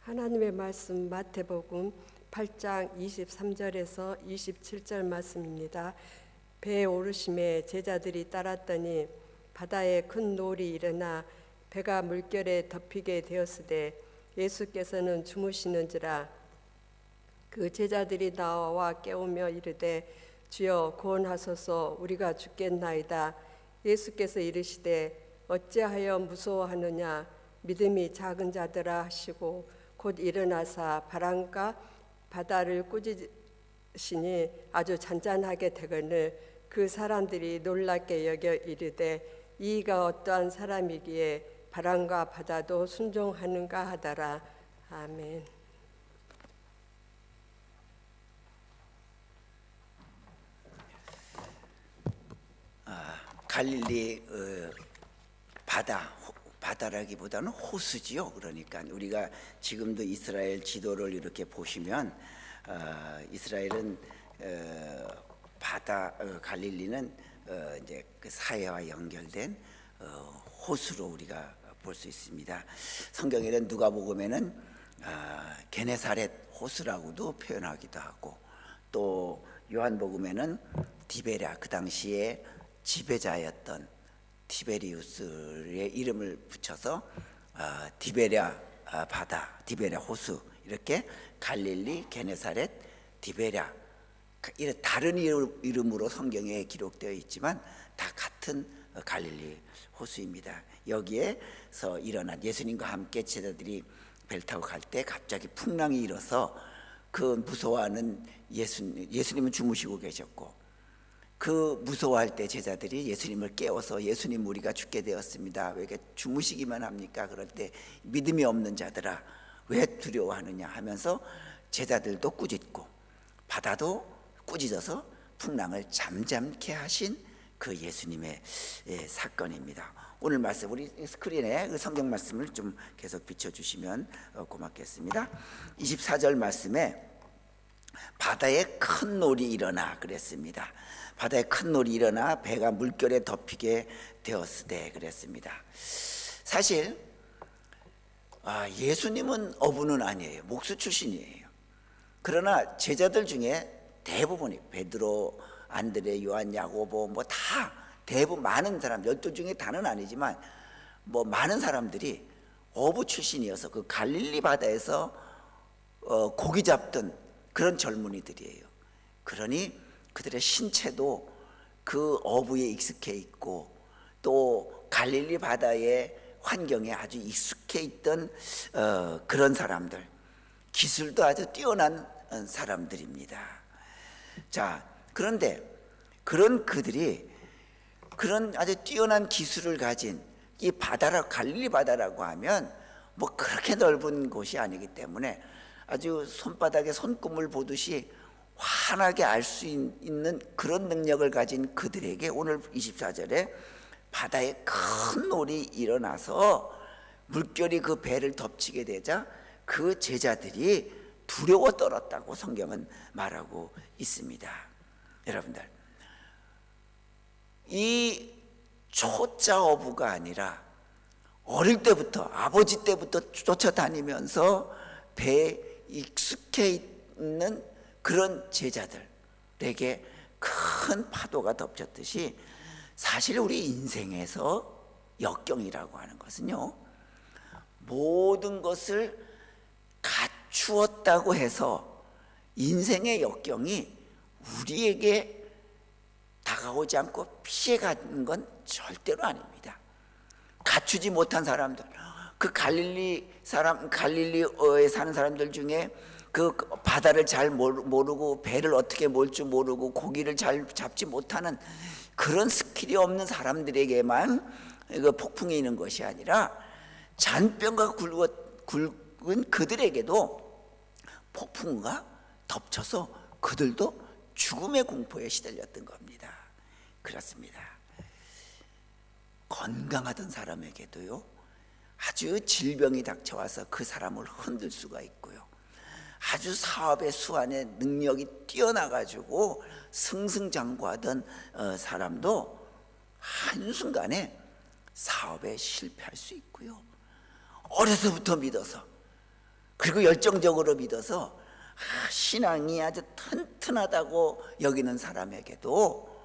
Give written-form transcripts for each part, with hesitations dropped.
하나님의 말씀 마태복음 8장 23절에서 27절 말씀입니다. 배에 오르심에 제자들이 따랐더니 바다에 큰 노을이 일어나 배가 물결에 덮이게 되었으되 예수께서는 주무시는지라. 그 제자들이 나와 깨우며 이르되 주여 구원하소서, 우리가 죽겠나이다. 예수께서 이르시되 어찌하여 무서워하느냐, 믿음이 작은 자들아 하시고 곧 일어나사 바람과 바다를 꾸짖으시니 아주 잔잔하게 되거늘 그 사람들이 놀랍게 여겨 이르되 이가 어떠한 사람이기에 바람과 바다도 순종하는가 하더라. 아멘. 갈릴리 바다라기보다는 호수지요. 그러니까 우리가 지금도 이스라엘 지도를 이렇게 보시면 이스라엘은 갈릴리는 이제 그 사해와 연결된 호수로 우리가 볼 수 있습니다. 성경에는 누가복음에는 게네사렛 호수라고도 표현하기도 하고, 또 요한복음에는 디베랴, 그 당시에 지배자였던 티베리우스의 이름을 붙여서 디베랴 바다, 디베랴 호수, 이렇게 갈릴리, 게네사렛, 디베랴, 이런 다른 이름으로 성경에 기록되어 있지만 다 같은 갈릴리 호수입니다. 여기에서 일어난 예수님과 함께 제자들이 배를 타고 갈 때 갑자기 풍랑이 일어서 그 무서워하는 예수님은 주무시고 계셨고, 그 무서워할 때 제자들이 예수님을 깨워서 예수님, 우리가 죽게 되었습니다. 왜 이렇게 주무시기만 합니까? 그럴 때 믿음이 없는 자들아 왜 두려워하느냐 하면서 제자들도 꾸짖고 바다도 꾸짖어서 풍랑을 잠잠케 하신 그 예수님의 사건입니다. 오늘 말씀, 우리 스크린에 그 성경 말씀을 좀 계속 비춰주시면 고맙겠습니다. 24절 말씀에 바다에 큰 놀이 일어나 그랬습니다. 바다에 큰 놀이 일어나 배가 물결에 덮이게 되었으되 그랬습니다. 사실 예수님은 어부는 아니에요. 목수 출신이에요. 그러나 제자들 중에 대부분이 베드로, 안드레, 요한, 야고보 다 대부분 많은 사람, 12 중에 다는 아니지만 많은 사람들이 어부 출신이어서 그 갈릴리 바다에서 고기 잡던 그런 젊은이들이에요. 그러니 그들의 신체도 그 어부에 익숙해 있고 또 갈릴리 바다의 환경에 아주 익숙해 있던 그런 사람들, 기술도 아주 뛰어난 사람들입니다. 자, 그런데 그런 그들이 그런 아주 뛰어난 기술을 가진 이 갈릴리 바다라고 하면 그렇게 넓은 곳이 아니기 때문에 아주 손바닥에 손금을 보듯이 환하게 알 수 있는 그런 능력을 가진 그들에게 오늘 24절에 바다에 큰 놀이 일어나서 물결이 그 배를 덮치게 되자 그 제자들이 두려워 떨었다고 성경은 말하고 있습니다. 여러분들, 이 초짜 어부가 아니라 어릴 때부터, 아버지 때부터 쫓아다니면서 배에 익숙해 있는 그런 제자들에게 큰 파도가 덮쳤듯이, 사실 우리 인생에서 역경이라고 하는 것은요, 모든 것을 갖추었다고 해서 인생의 역경이 우리에게 다가오지 않고 피해가는 건 절대로 아닙니다. 갖추지 못한 사람들, 그 갈릴리에 사는 사람들 중에 그 바다를 잘 모르고 배를 어떻게 몰 줄 모르고 고기를 잘 잡지 못하는 그런 스킬이 없는 사람들에게만 그 폭풍이 있는 것이 아니라 잔뼈가 굵은 그들에게도 폭풍과 덮쳐서 그들도 죽음의 공포에 시달렸던 겁니다. 그렇습니다. 건강하던 사람에게도요, 아주 질병이 닥쳐와서 그 사람을 흔들 수가 있고요, 아주 사업의 수완의 능력이 뛰어나가지고 승승장구하던 사람도 그리고 열정적으로 믿어서 신앙이 아주 튼튼하다고 여기는 사람에게도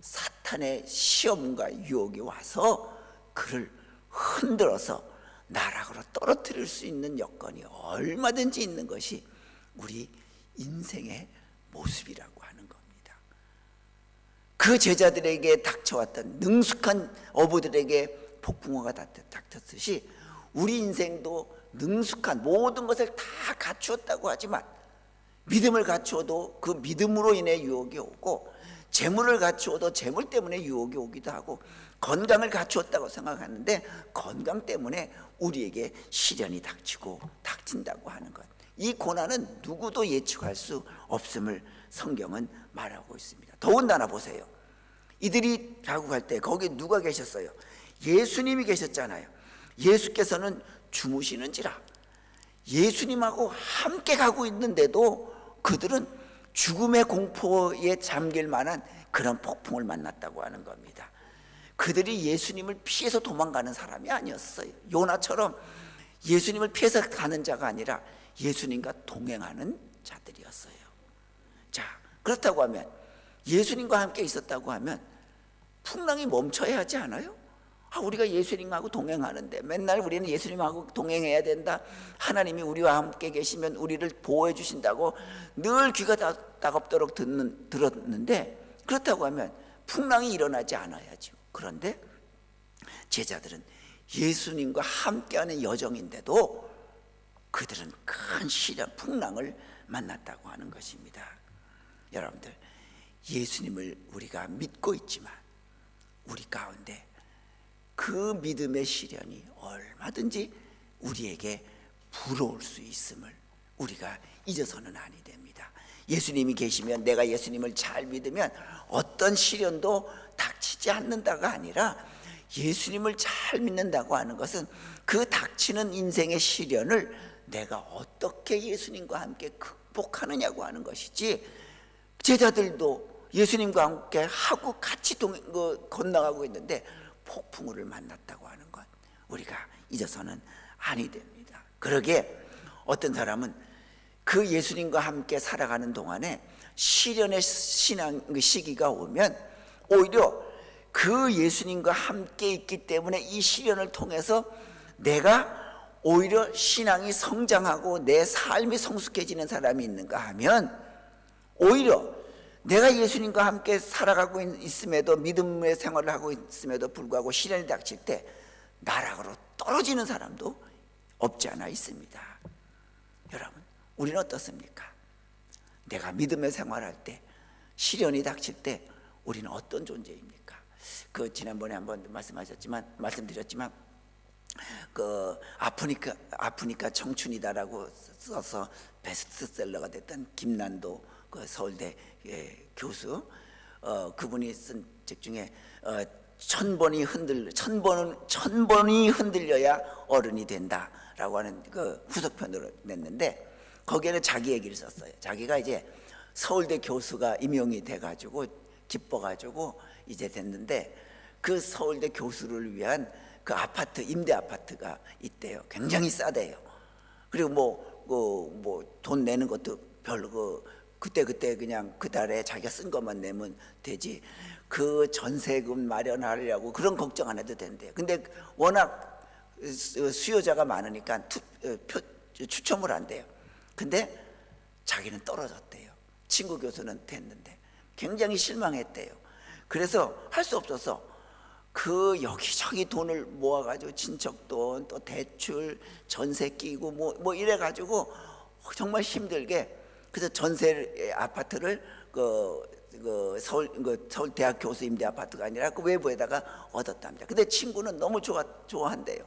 사탄의 시험과 유혹이 와서 그를 흔들어서 나락으로 떨어뜨릴 수 있는 여건이 얼마든지 있는 것이 우리 인생의 모습이라고 하는 겁니다. 그 제자들에게 닥쳐왔던 능숙한 어부들에게 폭풍우가 닥쳤듯이 우리 인생도 능숙한 모든 것을 다 갖추었다고 하지만 믿음을 갖추어도 그 믿음으로 인해 유혹이 오고, 재물을 갖추어도 재물 때문에 유혹이 오기도 하고, 건강을 갖추었다고 생각하는데 건강 때문에 우리에게 시련이 닥친다고 하는 것, 이 고난은 누구도 예측할 수 없음을 성경은 말하고 있습니다. 더군다나 보세요, 이들이 자국할 때 거기 누가 계셨어요? 예수님이 계셨잖아요. 예수께서는 주무시는지라 예수님하고 함께 가고 있는데도 그들은 죽음의 공포에 잠길 만한 그런 폭풍을 만났다고 하는 겁니다. 그들이 예수님을 피해서 도망가는 사람이 아니었어요. 요나처럼 예수님을 피해서 가는 자가 아니라 예수님과 동행하는 자들이었어요. 자, 그렇다고 하면 예수님과 함께 있었다고 하면 풍랑이 멈춰야 하지 않아요? 우리가 예수님하고 동행하는데 맨날 우리는 예수님하고 동행해야 된다, 하나님이 우리와 함께 계시면 우리를 보호해 주신다고 늘 귀가 따갑도록 들었는데, 그렇다고 하면 풍랑이 일어나지 않아야죠. 그런데 제자들은 예수님과 함께하는 여정인데도 그들은 큰 시련, 풍랑을 만났다고 하는 것입니다. 여러분들, 예수님을 우리가 믿고 있지만 우리 가운데 그 믿음의 시련이 얼마든지 우리에게 불어올 수 있음을 우리가 잊어서는 아니 됩니다. 예수님이 계시면, 내가 예수님을 잘 믿으면 어떤 시련도 닥치지 않는다가 아니라, 예수님을 잘 믿는다고 하는 것은 그 닥치는 인생의 시련을 내가 어떻게 예수님과 함께 극복하느냐고 하는 것이지, 제자들도 예수님과 함께 하고 같이 건너가고 있는데 폭풍우를 만났다고 하는 것, 우리가 잊어서는 아니 됩니다. 그러게 어떤 사람은 그 예수님과 함께 살아가는 동안에 시련의 시기가 오면 오히려 그 예수님과 함께 있기 때문에 이 시련을 통해서 내가 오히려 신앙이 성장하고 내 삶이 성숙해지는 사람이 있는가 하면, 오히려 내가 예수님과 함께 살아가고 있음에도, 믿음의 생활을 하고 있음에도 불구하고 시련이 닥칠 때 나락으로 떨어지는 사람도 없지 않아 있습니다. 여러분, 우리는 어떻습니까? 내가 믿음의 생활할 때, 시련이 닥칠 때 우리는 어떤 존재입니까? 지난번에 한번 말씀드렸지만 그 아프니까 청춘이다라고 써서 베스트셀러가 됐던 김난도 그 서울대 교수, 그분이 쓴 책 중에 천번이 흔들려야 어른이 된다라고 하는 그 후속편으로 냈는데, 거기에는 자기 얘기를 썼어요. 자기가 이제 서울대 교수가 임용이 돼가지고 기뻐가지고 이제 됐는데, 그 서울대 교수를 위한 그 아파트, 임대 아파트가 있대요. 굉장히 싸대요. 그리고 돈 내는 것도 별로 그때 그냥 그 달에 자기가 쓴 것만 내면 되지, 그 전세금 마련하려고 그런 걱정 안 해도 된대요. 근데 워낙 수요자가 많으니까 추첨을 한대요. 근데 자기는 떨어졌대요. 친구 교수는 됐는데 굉장히 실망했대요. 그래서 할 수 없어서 그 여기저기 돈을 모아가지고 친척 돈, 또 대출, 전세 끼고 뭐 이래가지고 정말 힘들게, 그래서 전세 아파트를 서울대학 교수 임대 아파트가 아니라 그 외부에다가 얻었답니다. 근데 친구는 너무 좋아한대요.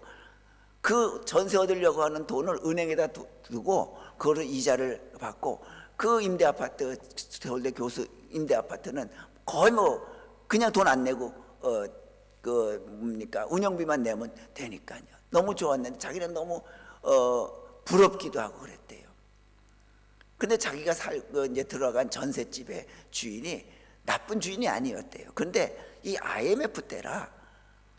그 전세 얻으려고 하는 돈을 은행에다 두고 그거를 이자를 받고, 그 임대 아파트, 서울대 교수 임대 아파트는 거의 그냥 돈 안 내고 운영비만 내면 되니까요. 너무 좋았는데 자기는 너무 부럽기도 하고 그랬대요. 근데 자기가 이제 들어간 전셋집의 주인이 나쁜 주인이 아니었대요. 근데 이 IMF 때라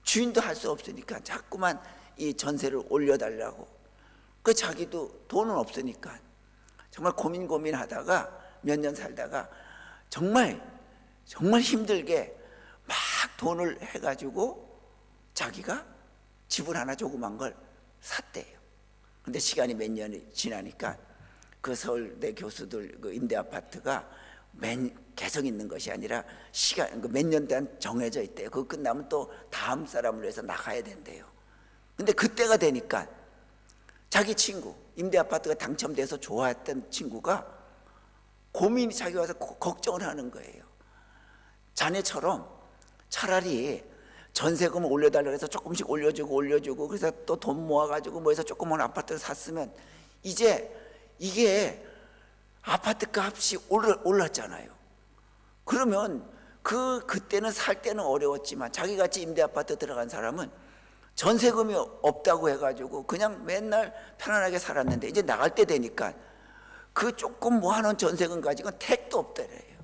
주인도 할 수 없으니까 자꾸만 이 전세를 올려달라고, 그 자기도 돈은 없으니까 정말 고민하다가 몇 년 살다가 정말 힘들게 막 돈을 해가지고 자기가 집을 하나 조그만 걸 샀대요. 근데 시간이 몇 년이 지나니까 그 서울대 교수들 그 임대 아파트가 계속 있는 것이 아니라 몇 년 동안 정해져 있대요. 그거 끝나면 또 다음 사람을 위해서 나가야 된대요. 근데 그때가 되니까 자기 친구, 임대 아파트가 당첨돼서 좋아했던 친구가 고민이 자기 와서 걱정을 하는 거예요. 자네처럼 차라리 전세금을 올려달라고 해서 조금씩 올려주고 그래서 또 돈 모아가지고 뭐 해서 조그만 아파트를 샀으면 이제 이게 아파트 값이 올랐잖아요. 그러면 그때는 살 때는 어려웠지만 자기같이 임대 아파트 들어간 사람은 전세금이 없다고 해가지고 그냥 맨날 편안하게 살았는데 이제 나갈 때 되니까 그 조금 모아놓은 전세금 가지고는 택도 없더래요.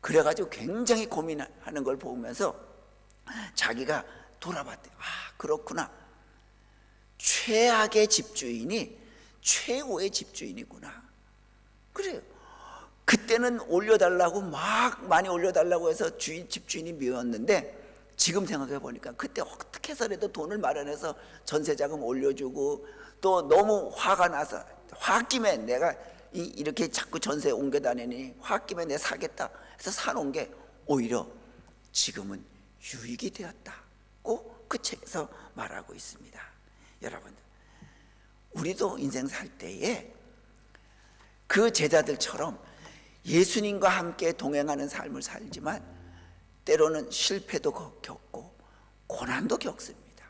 그래가지고 굉장히 고민하는 걸 보면서 자기가 돌아봤대요. 그렇구나. 최악의 집주인이 최고의 집주인이구나. 그래요. 그때는 올려달라고 막 많이 올려달라고 해서 집주인이 미웠는데 지금 생각해 보니까 그때 어떻게 해서라도 돈을 마련해서 전세자금 올려주고 또 너무 화가 나서 홧김에 내가 이렇게 자꾸 전세 옮겨 다니니 홧김에 내가 사겠다 해서 사놓은 게 오히려 지금은 유익이 되었다고 그 책에서 말하고 있습니다. 여러분들, 우리도 인생 살 때에 그 제자들처럼 예수님과 함께 동행하는 삶을 살지만 때로는 실패도 겪고 고난도 겪습니다.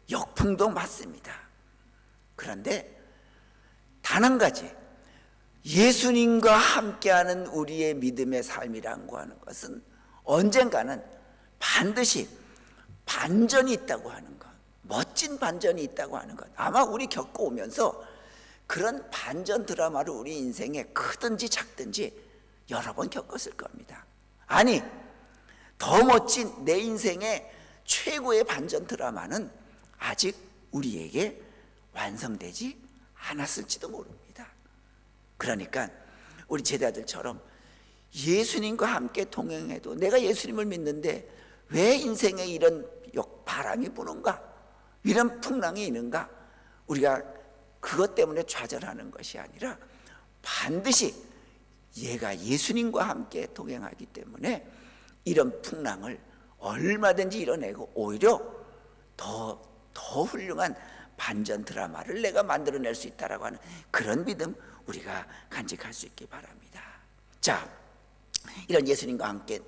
역풍도 맞습니다. 그런데 단 한 가지, 예수님과 함께하는 우리의 믿음의 삶이라고 하는 것은 언젠가는 반드시 반전이 있다고 하는 것, 멋진 반전이 있다고 하는 것, 아마 우리 겪어오면서 그런 반전 드라마를 우리 인생에 크든지 작든지 여러 번 겪었을 겁니다. 아니, 더 멋진 내 인생의 최고의 반전 드라마는 아직 우리에게 완성되지 않았을지도 모릅니다. 그러니까 우리 제자들처럼 예수님과 함께 동행해도 내가 예수님을 믿는데 왜 인생에 이런 바람이 부는가, 이런 풍랑이 있는가, 우리가 그것 때문에 좌절하는 것이 아니라 반드시 얘가 예수님과 함께 동행하기 때문에 이런 풍랑을 얼마든지 이뤄내고 오히려 더 훌륭한 반전 드라마를 내가 만들어낼 수 있다라고 하는 그런 믿음 우리가 간직할 수 있기 바랍니다. 자, 이런 예수님과 함께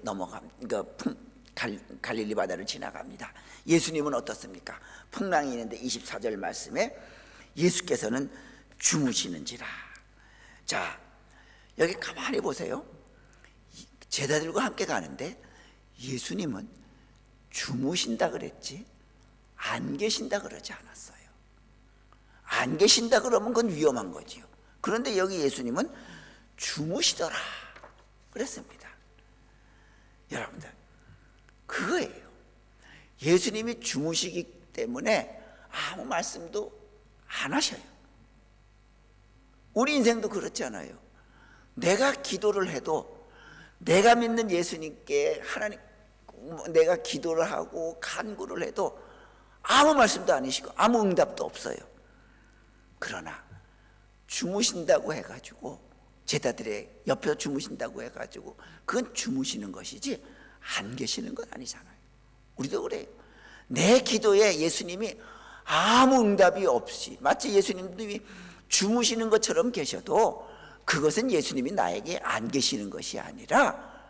갈릴리 바다를 지나갑니다. 예수님은 어떻습니까? 풍랑이 있는데 24절 말씀에 예수께서는 주무시는지라. 자, 여기 가만히 보세요. 제자들과 함께 가는데 예수님은 주무신다 그랬지 안 계신다 그러지 않았어요. 안 계신다 그러면 그건 위험한 거지요. 그런데 여기 예수님은 주무시더라 그랬습니다. 여러분들, 그거예요. 예수님이 주무시기 때문에 아무 말씀도 안 하셔요. 우리 인생도 그렇잖아요. 내가 기도를 해도 내가 믿는 예수님께 내가 기도를 하고 간구를 해도 아무 말씀도 안 하시고 아무 응답도 없어요. 그러나 주무신다고 해가지고, 제자들의 옆에서 주무신다고 해가지고 그건 주무시는 것이지 안 계시는 건 아니잖아요. 우리도 그래요. 내 기도에 예수님이 아무 응답이 없이 마치 예수님이 주무시는 것처럼 계셔도 그것은 예수님이 나에게 안 계시는 것이 아니라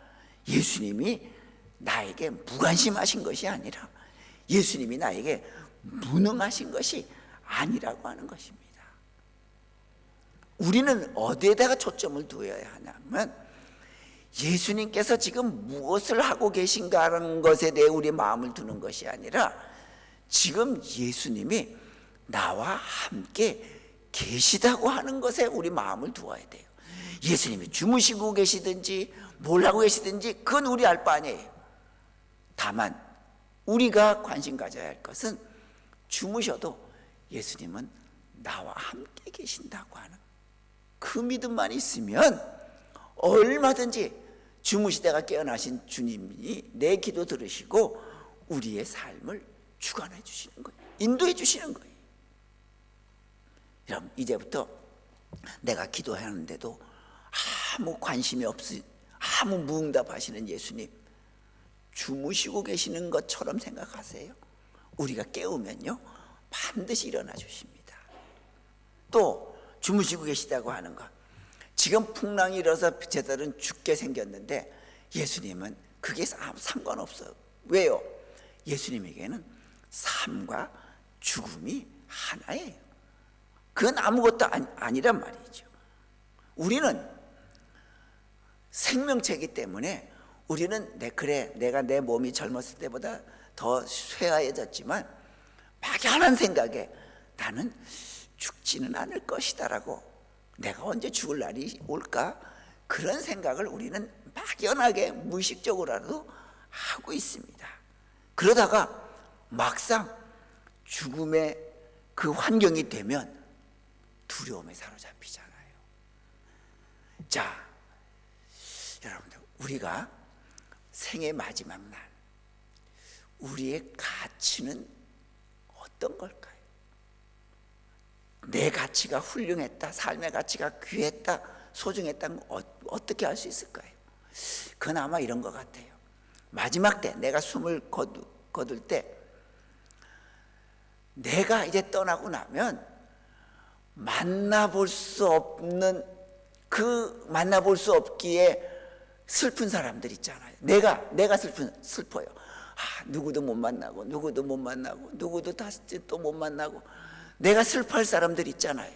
예수님이 나에게 무관심하신 것이 아니라 예수님이 나에게 무능하신 것이 아니라고 하는 것입니다. 우리는 어디에다가 초점을 두어야 하냐면 예수님께서 지금 무엇을 하고 계신가라는 것에 대해 우리 마음을 두는 것이 아니라 지금 예수님이 나와 함께 계시다고 하는 것에 우리 마음을 두어야 돼요. 예수님이 주무시고 계시든지 뭘 하고 계시든지 그건 우리 알 바 아니에요. 다만 우리가 관심 가져야 할 것은 주무셔도 예수님은 나와 함께 계신다고 하는 그 믿음만 있으면 얼마든지 주무시다가 깨어나신 주님이 내 기도 들으시고 우리의 삶을 주관해 주시는 거예요. 인도해 주시는 거예요. 여러분, 이제부터 내가 기도하는데도 아무 관심이 없으, 아무 무응답하시는 예수님 주무시고 계시는 것처럼 생각하세요. 우리가 깨우면요 반드시 일어나 주십니다. 또 주무시고 계시다고 하는 것, 지금 풍랑이 일어서 제자들은 죽게 생겼는데 예수님은 그게 상관없어요. 왜요? 예수님에게는 삶과 죽음이 하나예요. 그건 아무것도 아니란 말이죠. 우리는 생명체이기 때문에 우리는 내가 내 몸이 젊었을 때보다 더 쇠하해졌지만 막연한 생각에 나는 죽지는 않을 것이다라고, 내가 언제 죽을 날이 올까, 그런 생각을 우리는 막연하게 무의식적으로라도 하고 있습니다. 그러다가 막상 죽음의 그 환경이 되면 두려움에 사로잡히잖아요. 자, 여러분들, 우리가 생의 마지막 날 우리의 가치는 어떤 걸까요? 내 가치가 훌륭했다, 삶의 가치가 귀했다, 소중했다는 걸 어떻게 알 수 있을까요? 그건 아마 이런 것 같아요. 마지막 때 내가 숨을 거둘 때 내가 이제 떠나고 나면 만나볼 수 없기에 슬픈 사람들 있잖아요. 내가 슬퍼요. 누구도 못 만나고 누구도 다시 또 못 만나고 내가 슬퍼할 사람들 있잖아요.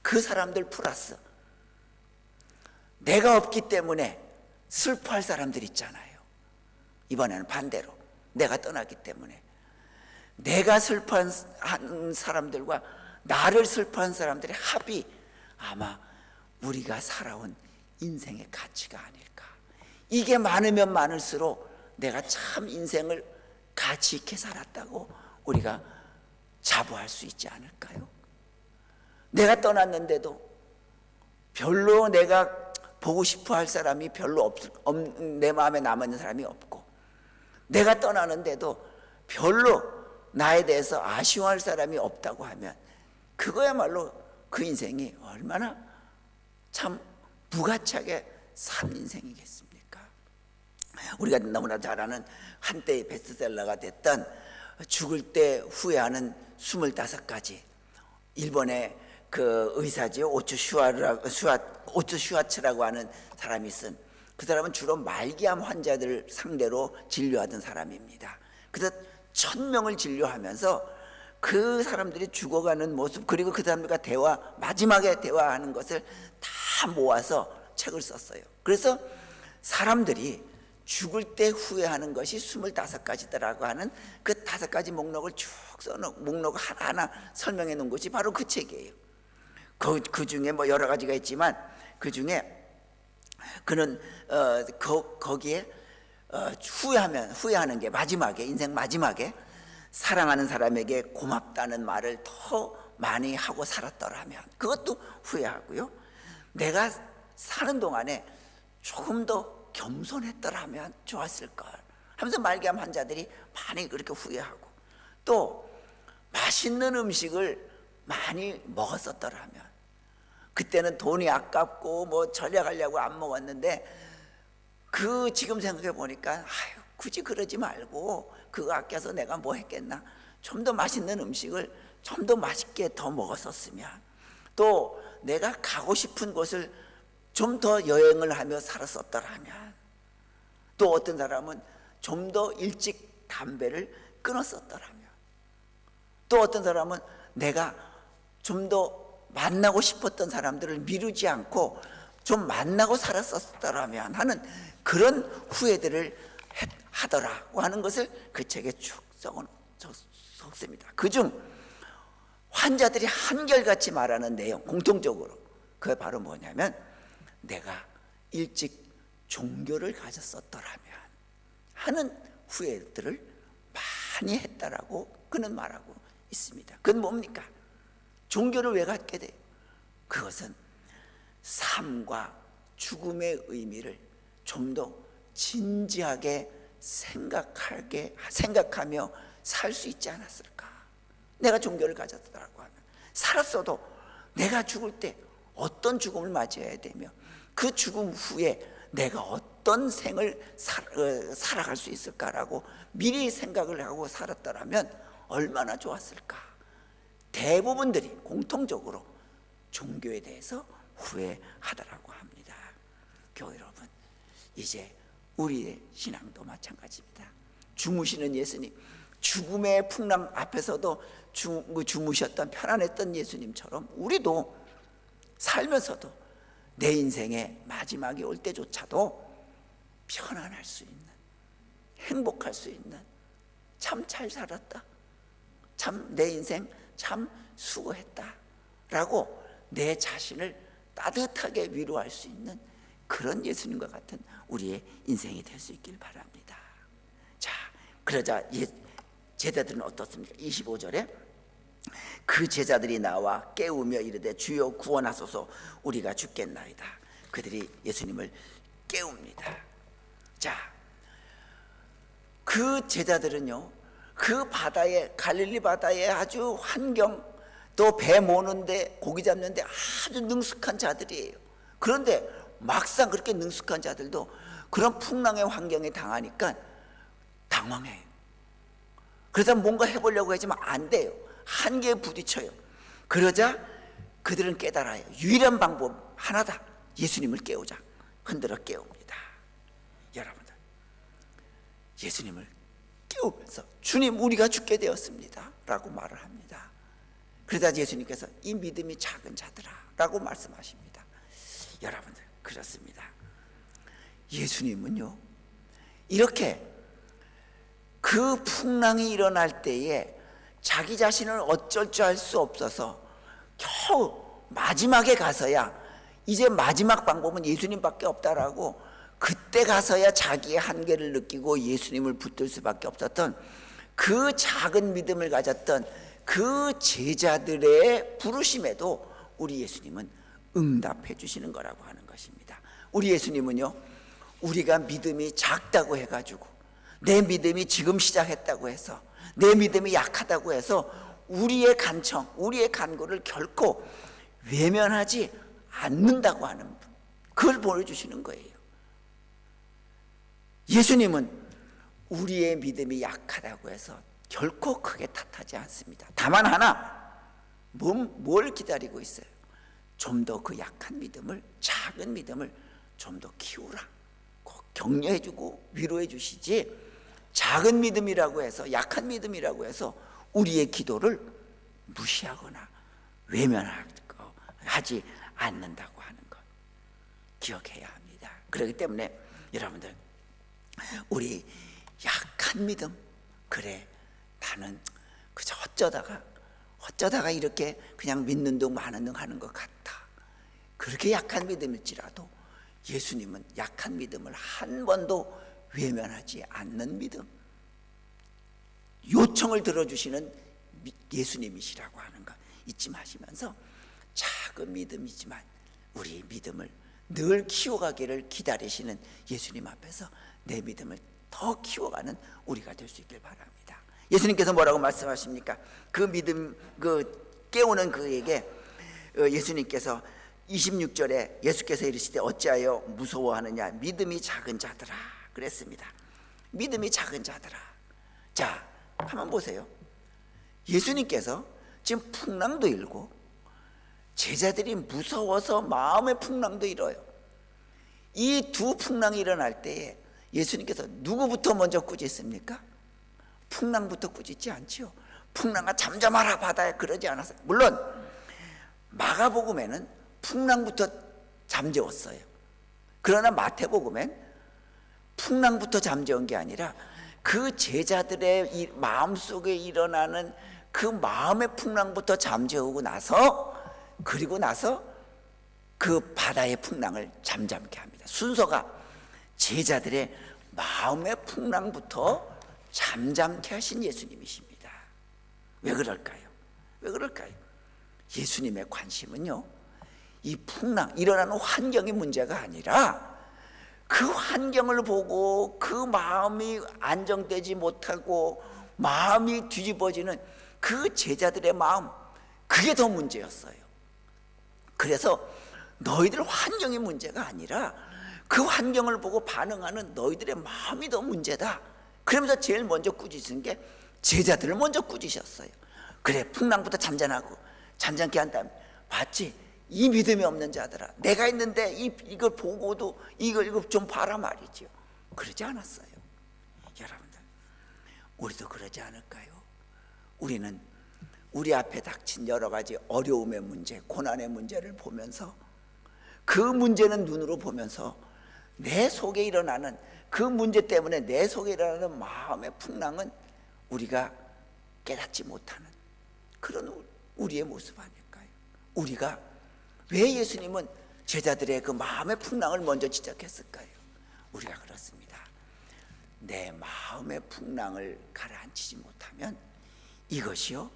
그 사람들 플러스 내가 없기 때문에 슬퍼할 사람들 있잖아요. 이번에는 반대로 내가 떠났기 때문에 내가 슬퍼하는 사람들과 나를 슬퍼한 사람들의 합이 아마 우리가 살아온 인생의 가치가 아닐까. 이게 많으면 많을수록 내가 참 인생을 가치 있게 살았다고 우리가 자부할 수 있지 않을까요? 내가 떠났는데도 별로 내가 보고 싶어 할 사람이 별로 내 마음에 남아있는 사람이 없고, 내가 떠나는데도 별로 나에 대해서 아쉬워할 사람이 없다고 하면 그거야말로 그 인생이 얼마나 참 무가치하게 산 인생이겠습니까? 우리가 너무나 잘 아는 한때의 베스트셀러가 됐던 죽을 때 후회하는 25가지, 일본의 그 의사지요, 오츠 슈와츠라고 하는 사람이 쓴, 그 사람은 주로 말기암 환자들을 상대로 진료하던 사람입니다. 그래서 1000명을 진료하면서 그 사람들이 죽어가는 모습, 그리고 그 사람들과 마지막에 대화하는 것을 다 모아서 책을 썼어요. 그래서 사람들이 죽을 때 후회하는 것이 25가지더라고 하는 그 5가지 목록을 쭉 써놓은, 목록 하나하나 설명해 놓은 것이 바로 그 책이에요. 그 중에 뭐 여러 가지가 있지만 그 중에 그는 거기에 후회하는 게 마지막에, 인생 마지막에 사랑하는 사람에게 고맙다는 말을 더 많이 하고 살았더라면 그것도 후회하고요, 내가 사는 동안에 조금 더 겸손했더라면 좋았을걸 하면서 말기암 환자들이 많이 그렇게 후회하고, 또 맛있는 음식을 많이 먹었었더라면, 그때는 돈이 아깝고 뭐 절약하려고 안 먹었는데 지금 생각해 보니까 굳이 그러지 말고 그거 아껴서 내가 뭐 했겠나, 좀 더 맛있는 음식을 좀 더 맛있게 더 먹었었으면, 또 내가 가고 싶은 곳을 좀 더 여행을 하며 살았었더라면, 또 어떤 사람은 좀 더 일찍 담배를 끊었었더라면, 또 어떤 사람은 내가 좀 더 만나고 싶었던 사람들을 미루지 않고 좀 만나고 살았었더라면 하는 그런 후회들을 하더라고 하는 것을 그 책에 쭉 적습니다. 그중 환자들이 한결같이 말하는 내용, 공통적으로 그게 바로 뭐냐면, 내가 일찍 종교를 가졌었더라면 하는 후회들을 많이 했다라고 그는 말하고 있습니다. 그건 뭡니까? 종교를 왜 갖게 돼요? 그것은 삶과 죽음의 의미를 좀 더 진지하게 생각하며 살 수 있지 않았을까? 내가 종교를 가졌다고 하면 살았어도 내가 죽을 때 어떤 죽음을 맞이해야 되며 그 죽음 후에 내가 어떤 생을 살아갈 수 있을까라고 미리 생각을 하고 살았더라면 얼마나 좋았을까? 대부분들이 공통적으로 종교에 대해서 후회하더라고 합니다. 교회 여러분, 이제 우리의 신앙도 마찬가지입니다. 주무시는 예수님, 죽음의 풍랑 앞에서도 주무셨던 편안했던 예수님처럼 우리도 살면서도 내 인생의 마지막이 올 때조차도 편안할 수 있는, 행복할 수 있는, 참 잘 살았다, 참 내 인생 참 수고했다 라고 내 자신을 따뜻하게 위로할 수 있는 그런 예수님과 같은 우리의 인생이 될 수 있길 바랍니다. 자, 그러자 제자들은 어떻습니까? 25절에 그 제자들이 나와 깨우며 이르되 주여 구원하소서 우리가 죽겠나이다. 그들이 예수님을 깨웁니다. 자, 그 제자들은요, 그 바다에, 갈릴리 바다에 아주 환경, 또 배 모는데 고기 잡는데 아주 능숙한 자들이에요. 그런데 막상 그렇게 능숙한 자들도 그런 풍랑의 환경에 당하니까 당황해요. 그래서 뭔가 해보려고 하지만 안 돼요. 한계에 부딪혀요. 그러자 그들은 깨달아요. 유일한 방법 하나다. 예수님을 깨우자. 흔들어 깨웁니다. 여러분들, 예수님을 깨우면서 주님, 우리가 죽게 되었습니다 라고 말을 합니다. 그러자 예수님께서 이 믿음이 작은 자들아 라고 말씀하십니다. 여러분들, 그렇습니다. 예수님은요, 이렇게 그 풍랑이 일어날 때에 자기 자신을 어쩔 줄 알 수 없어서 겨우 마지막에 가서야, 이제 마지막 방법은 예수님밖에 없다라고 그때 가서야 자기의 한계를 느끼고 예수님을 붙들 수밖에 없었던 그 작은 믿음을 가졌던 그 제자들의 부르심에도 우리 예수님은 응답해 주시는 거라고 하는 것입니다. 우리 예수님은요, 우리가 믿음이 작다고 해가지고, 내 믿음이 지금 시작했다고 해서, 내 믿음이 약하다고 해서 우리의 간청, 우리의 간구를 결코 외면하지 않는다고 하는, 그걸 보여주시는 거예요. 예수님은 우리의 믿음이 약하다고 해서 결코 크게 탓하지 않습니다. 다만 하나, 뭘 기다리고 있어요? 좀 더 그 약한 믿음을, 작은 믿음을 좀 더 키우라, 꼭 격려해주고 위로해주시지, 작은 믿음이라고 해서, 약한 믿음이라고 해서 우리의 기도를 무시하거나 외면하지 않는다고 하는 것 기억해야 합니다. 그렇기 때문에 여러분들, 우리 약한 믿음, 그래 나는 그저 어쩌다가 이렇게 그냥 믿는 둥 마는 둥 하는 것 같다, 그렇게 약한 믿음일지라도 예수님은 약한 믿음을 한 번도 외면하지 않는 믿음, 요청을 들어주시는 예수님이시라고 하는 것 잊지 마시면서, 작은 믿음이지만 우리 믿음을 늘 키워가기를 기다리시는 예수님 앞에서 내 믿음을 더 키워가는 우리가 될 수 있길 바랍니다. 예수님께서 뭐라고 말씀하십니까? 그 믿음, 그 깨우는 그에게 예수님께서 26절에 예수께서 이르시되 어찌하여 무서워하느냐, 믿음이 작은 자들아 그랬습니다. 믿음이 작은 자들아. 자, 한번 보세요. 예수님께서 지금 풍랑도 일고 제자들이 무서워서 마음의 풍랑도 일어요. 이 두 풍랑이 일어날 때에 예수님께서 누구부터 먼저 꾸짖습니까? 풍랑부터 꾸짖지 않지요. 풍랑아 잠잠하라 바다에, 그러지 않았어요. 물론 마가복음에는 풍랑부터 잠재웠어요. 그러나 마태복음엔 풍랑부터 잠재운 게 아니라 그 제자들의 마음속에 일어나는 그 마음의 풍랑부터 잠재우고 나서, 그리고 나서 그 바다의 풍랑을 잠잠케 합니다. 순서가 제자들의 마음의 풍랑부터 잠잠케 하신 예수님이십니다. 왜 그럴까요? 왜 그럴까요? 예수님의 관심은요, 이 풍랑, 일어나는 환경이 문제가 아니라 그 환경을 보고 그 마음이 안정되지 못하고 마음이 뒤집어지는 그 제자들의 마음, 그게 더 문제였어요. 그래서 너희들 환경이 문제가 아니라 그 환경을 보고 반응하는 너희들의 마음이 더 문제다. 그러면서 제일 먼저 꾸짖은 게 제자들을 먼저 꾸짖으셨어요. 그래, 풍랑부터 잔잔케 한 다음에, 봤지? 이 믿음이 없는 자들아, 내가 있는데 이걸 보고도 이걸 좀 봐라 말이죠. 그러지 않았어요. 여러분들, 우리도 그러지 않을까요? 우리는 우리 앞에 닥친 여러 가지 어려움의 문제, 고난의 문제를 보면서, 그 문제는 눈으로 보면서 내 속에 일어나는 그 문제 때문에 내 속에 일어나는 마음의 풍랑은 우리가 깨닫지 못하는 그런 우리의 모습 아닐까요? 우리가 왜 예수님은 제자들의 그 마음의 풍랑을 먼저 지적했을까요? 우리가 그렇습니다. 내 마음의 풍랑을 가라앉히지 못하면 이것이요,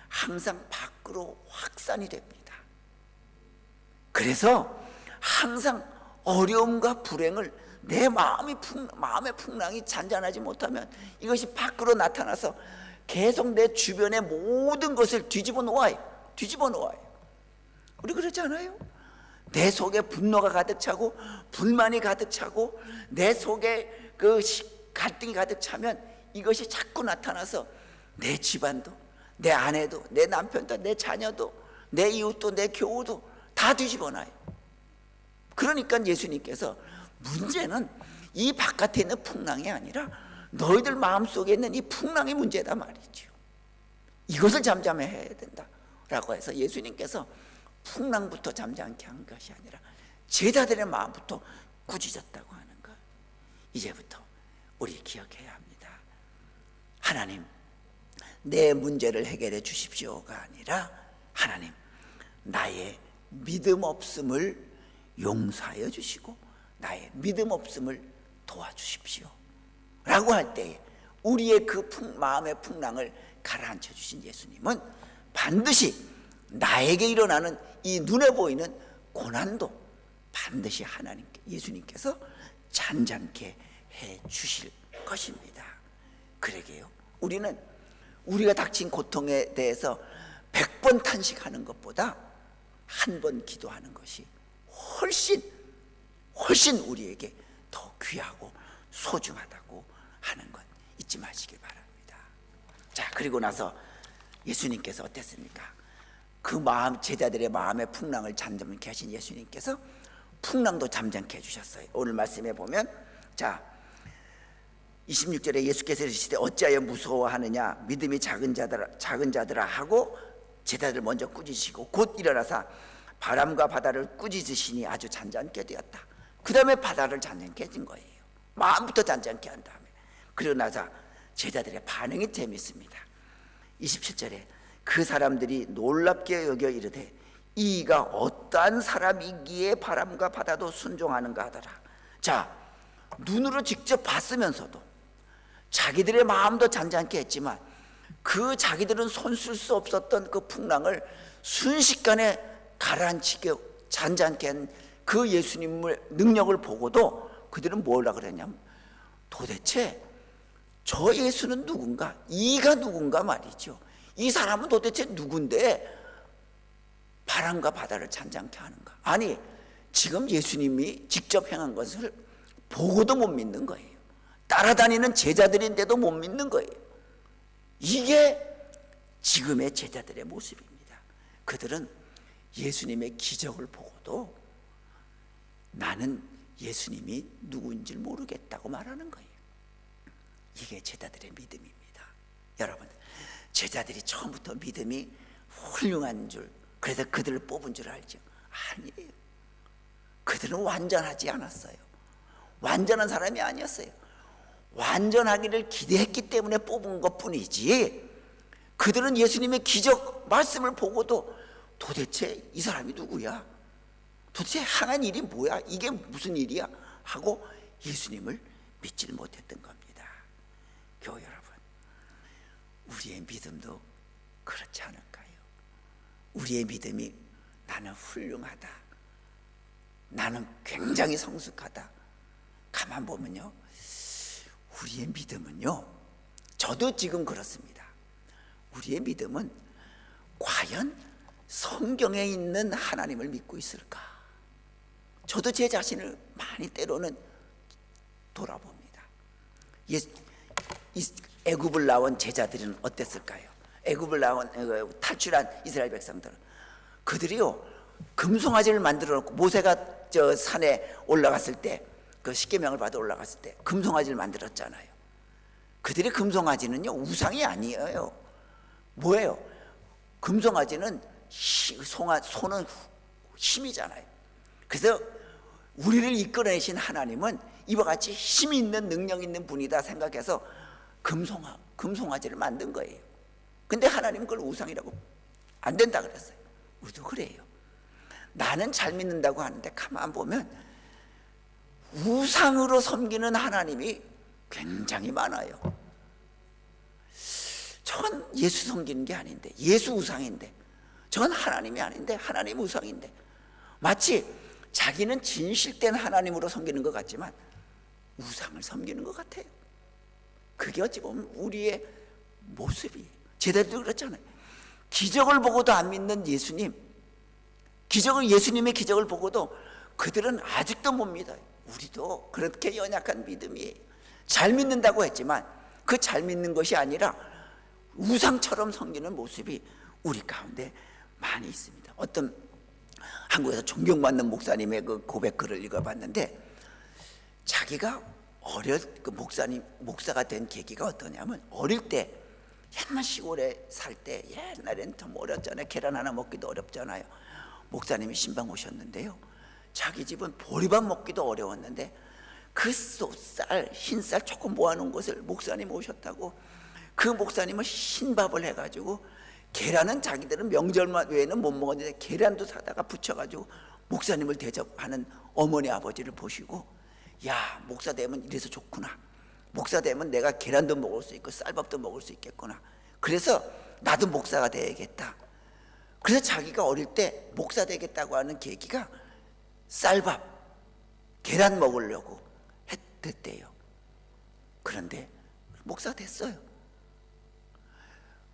항상 밖으로 확산이 됩니다. 그래서 항상 어려움과 불행을 내 마음의 풍랑이 잔잔하지 못하면 이것이 밖으로 나타나서 계속 내 주변의 모든 것을 뒤집어 놓아요. 우리 그렇지 않아요? 내 속에 분노가 가득 차고 불만이 가득 차고 내 속에 그 갈등이 가득 차면 이것이 자꾸 나타나서 내 집안도, 내 아내도, 내 남편도, 내 자녀도, 내 이웃도, 내 교우도 다 뒤집어 놔요. 그러니까 예수님께서 문제는 이 바깥에 있는 풍랑이 아니라 너희들 마음속에 있는 이 풍랑이 문제다 말이죠. 이것을 잠잠해야 된다라고 해서 예수님께서 풍랑부터 잠잠케 한 것이 아니라 제자들의 마음부터 꾸짖었다고 하는 것, 이제부터 우리 기억해야 합니다. 하나님, 내 문제를 해결해 주십시오가 아니라 하나님, 나의 믿음 없음을 용서하여 주시고 나의 믿음 없음을 도와주십시오 라고 할 때에 우리의 그 마음의 풍랑을 가라앉혀 주신 예수님은 반드시 나에게 일어나는 이 눈에 보이는 고난도 반드시 예수님께서 잔잔케 해 주실 것입니다. 그러게요, 우리는 우리가 닥친 고통에 대해서 100번 탄식하는 것보다 한 번 기도하는 것이 훨씬 우리에게 더 귀하고 소중하다고 하는 것 잊지 마시길 바랍니다. 자, 그리고 나서 예수님께서 어땠습니까? 그 제자들의 마음의 풍랑을 잠잠케 하신 예수님께서 풍랑도 잠잠케 해주셨어요. 오늘 말씀에 보면, 자, 26절에 예수께서 이르시되 어찌하여 무서워하느냐, 믿음이 작은 자들아 하고 제자들 먼저 꾸짖으시고 곧 일어나사 바람과 바다를 꾸짖으시니 아주 잔잔케 되었다. 그 다음에 바다를 잔잔케 해준 거예요. 마음부터 잔잔케 한 다음에. 그리고 나서 제자들의 반응이 재밌습니다. 27절에 그 사람들이 놀랍게 여겨 이르되 이가 어떠한 사람이기에 바람과 바다도 순종하는가 하더라. 자, 눈으로 직접 봤으면서도 자기들의 마음도 잔잔케 했지만 그 자기들은 손쓸 수 없었던 그 풍랑을 순식간에 가라앉히게 잔잔케 한 그 예수님의 능력을 보고도 그들은 뭐라 그랬냐면, 도대체 저 예수는 누군가, 이가 누군가 말이죠. 이 사람은 도대체 누군데 바람과 바다를 잔잔케 하는가. 아니, 지금 예수님이 직접 행한 것을 보고도 못 믿는 거예요. 따라다니는 제자들인데도 못 믿는 거예요. 이게 지금의 제자들의 모습입니다. 그들은 예수님의 기적을 보고도 나는 예수님이 누구인지 모르겠다고 말하는 거예요. 이게 제자들의 믿음입니다. 여러분, 제자들이 처음부터 믿음이 훌륭한 줄, 그래서 그들을 뽑은 줄 알죠? 아니에요. 그들은 완전하지 않았어요. 완전한 사람이 아니었어요. 완전하기를 기대했기 때문에 뽑은 것뿐이지, 그들은 예수님의 기적 말씀을 보고도 도대체 이 사람이 누구야? 도대체 행한 일이 뭐야? 이게 무슨 일이야? 하고 예수님을 믿지를 못했던 겁니다. 교회 여러분, 우리의 믿음도 그렇지 않을까요? 우리의 믿음이 나는 훌륭하다, 나는 굉장히 성숙하다. 가만 보면요, 우리의 믿음은요, 저도 지금 그렇습니다. 우리의 믿음은 과연 성경에 있는 하나님을 믿고 있을까? 저도 제 자신을 많이 때로는 돌아봅니다. 애굽을 나온 제자들은 어땠을까요? 애굽을 나온 탈출한 이스라엘 백성들, 그들이요 금송아지를 만들어 놓고, 모세가 저 산에 올라갔을 때, 그 십계명을 받아 올라갔을 때 금송아지를 만들었잖아요. 그들의 금송아지는요 우상이 아니에요. 뭐예요? 금송아지는 소는 힘이잖아요. 그래서 우리를 이끌어내신 하나님은 이와 같이 힘이 있는, 능력 있는 분이다 생각해서 금송아지를 만든 거예요. 근데 하나님은 그걸 우상이라고 안 된다 그랬어요. 우리도 그래요. 나는 잘 믿는다고 하는데 가만 보면 우상으로 섬기는 하나님이 굉장히 많아요. 전 예수 섬기는 게 아닌데, 예수 우상인데, 전 하나님이 아닌데 하나님 우상인데, 마치 자기는 진실된 하나님으로 섬기는 것 같지만 우상을 섬기는 것 같아요. 그게 어찌 보면 우리의 모습이에요. 제자들도 그렇잖아요. 기적을 보고도 안 믿는 예수님, 예수님의 기적을 보고도 그들은 아직도 못 믿어요. 우리도 그렇게 연약한 믿음이에요. 잘 믿는다고 했지만 그 잘 믿는 것이 아니라 우상처럼 섬기는 모습이 우리 가운데 많이 있습니다. 어떤 한국에서 존경받는 목사님의 그 고백글을 읽어봤는데, 자기가 목사가 된 계기가 어떠냐면, 어릴 때 옛날 시골에 살 때, 옛날엔 좀 어렵잖아요. 계란 하나 먹기도 어렵잖아요. 목사님이 신방 오셨는데요, 자기 집은 보리밥 먹기도 어려웠는데 그 흰쌀 조금 모아놓은 것을 목사님 오셨다고, 그 목사님은 흰밥을 해가지고, 계란은 자기들은 명절만 외에는 못 먹었는데 계란도 사다가 부쳐가지고 목사님을 대접하는 어머니 아버지를 보시고, 야, 목사 되면 이래서 좋구나, 목사 되면 내가 계란도 먹을 수 있고 쌀밥도 먹을 수 있겠구나, 그래서 나도 목사가 돼야겠다. 그래서 자기가 어릴 때 목사 되겠다고 하는 계기가 쌀밥, 계란 먹으려고 했대요. 그런데 목사가 됐어요.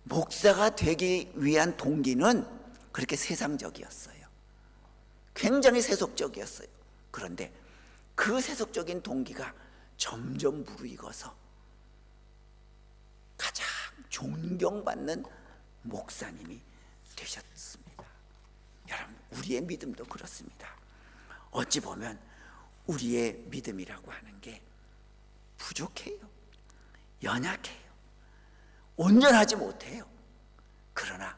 목사가 되기 위한 동기는 그렇게 세상적이었어요. 굉장히 세속적이었어요. 그런데 그 세속적인 동기가 점점 무르익어서 가장 존경받는 목사님이 되셨습니다. 여러분, 우리의 믿음도 그렇습니다. 어찌 보면 우리의 믿음이라고 하는 게 부족해요. 연약해요. 온전하지 못해요. 그러나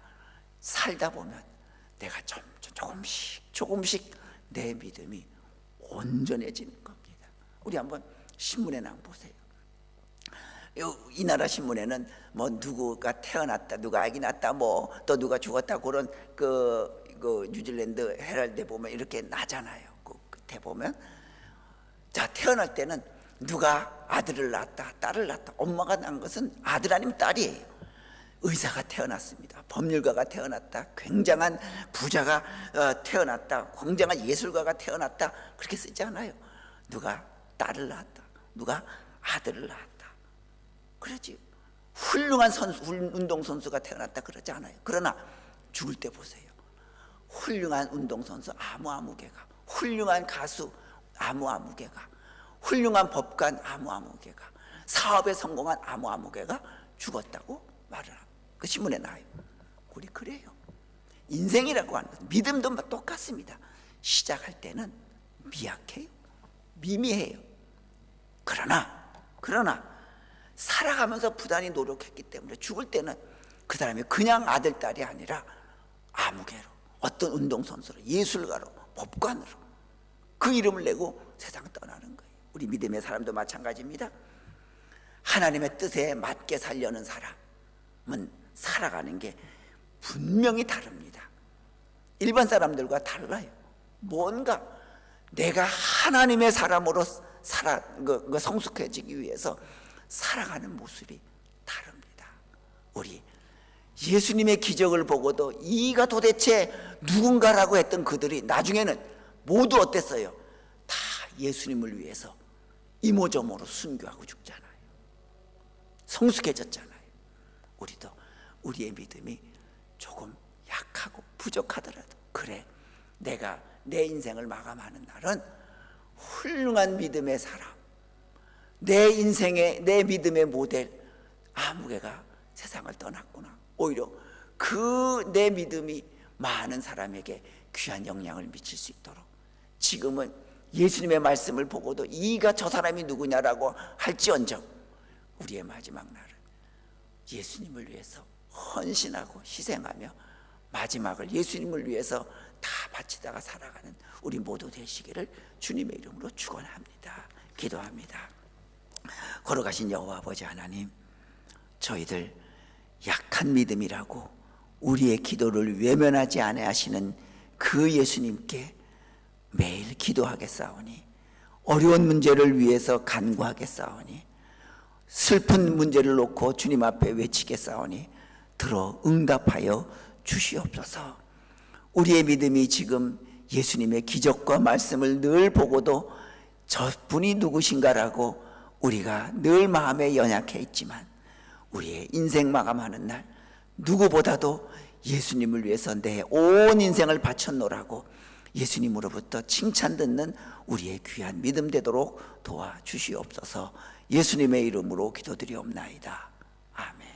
살다 보면 내가 조금씩 내 믿음이 온전해지는 겁니다. 우리 한번 신문에 나와 보세요. 이 나라 신문에는 뭐 누구가 태어났다, 누가 아기 낳았다, 뭐 또 누가 죽었다, 그런 그 뉴질랜드 헤럴드에 보면 이렇게 나잖아요. 그 끝에 보면, 자, 태어날 때는 누가 아들을 낳았다, 딸을 낳았다. 엄마가 낳은 것은 아들 아니면 딸이에요. 의사가 태어났습니다. 법률가가 태어났다. 굉장한 부자가 태어났다. 굉장한 예술가가 태어났다. 그렇게 쓰지 않아요. 누가 딸을 낳았다, 누가 아들을 낳았다. 그러지. 훌륭한 운동선수가 태어났다 그러지 않아요. 그러나 죽을 때 보세요. 훌륭한 운동선수 아무개가, 훌륭한 가수 아무개가, 훌륭한 법관 아무개가, 사업에 성공한 아무개가 죽었다고 말을 합니다. 그 신문에 나와요. 우리 그래요. 인생이라고 하는 것은 믿음도 똑같습니다. 시작할 때는 미약해요. 미미해요. 그러나 살아가면서 부단히 노력했기 때문에 죽을 때는 그 사람이 그냥 아들, 딸이 아니라 아무개로, 어떤 운동선수로, 예술가로, 법관으로 그 이름을 내고 세상을 떠나는 거예요. 우리 믿음의 사람도 마찬가지입니다. 하나님의 뜻에 맞게 살려는 사람은 살아가는 게 분명히 다릅니다. 일반 사람들과 달라요. 뭔가 내가 하나님의 사람으로 성숙해지기 위해서 살아가는 모습이 다릅니다. 우리 예수님의 기적을 보고도 이가 도대체 누군가라고 했던 그들이 나중에는 모두 어땠어요? 다 예수님을 위해서 이모저모로 순교하고 죽잖아요. 성숙해졌잖아요. 우리도 우리의 믿음이 조금 약하고 부족하더라도, 그래, 내가 내 인생을 마감하는 날은 훌륭한 믿음의 사람, 내 인생의, 내 믿음의 모델 아무개가 세상을 떠났구나. 오히려 그 내 믿음이 많은 사람에게 귀한 영향을 미칠 수 있도록, 지금은 예수님의 말씀을 보고도 이가 저 사람이 누구냐라고 할지언정 우리의 마지막 날은 예수님을 위해서 헌신하고 희생하며 마지막을 예수님을 위해서 다 바치다가 살아가는 우리 모두 되시기를 주님의 이름으로 축원합니다. 기도합니다. 걸어가신 여호와 아버지 하나님, 저희들 약한 믿음이라고 우리의 기도를 외면하지 아니하시는 그 예수님께 매일 기도하겠사오니, 어려운 문제를 위해서 간구하겠사오니, 슬픈 문제를 놓고 주님 앞에 외치겠사오니 들어 응답하여 주시옵소서. 우리의 믿음이 지금 예수님의 기적과 말씀을 늘 보고도 저분이 누구신가라고 우리가 늘 마음에 연약해 있지만, 우리의 인생 마감하는 날 누구보다도 예수님을 위해서 내 온 인생을 바쳤노라고 예수님으로부터 칭찬 듣는 우리의 귀한 믿음 되도록 도와주시옵소서. 예수님의 이름으로 기도드리옵나이다. 아멘.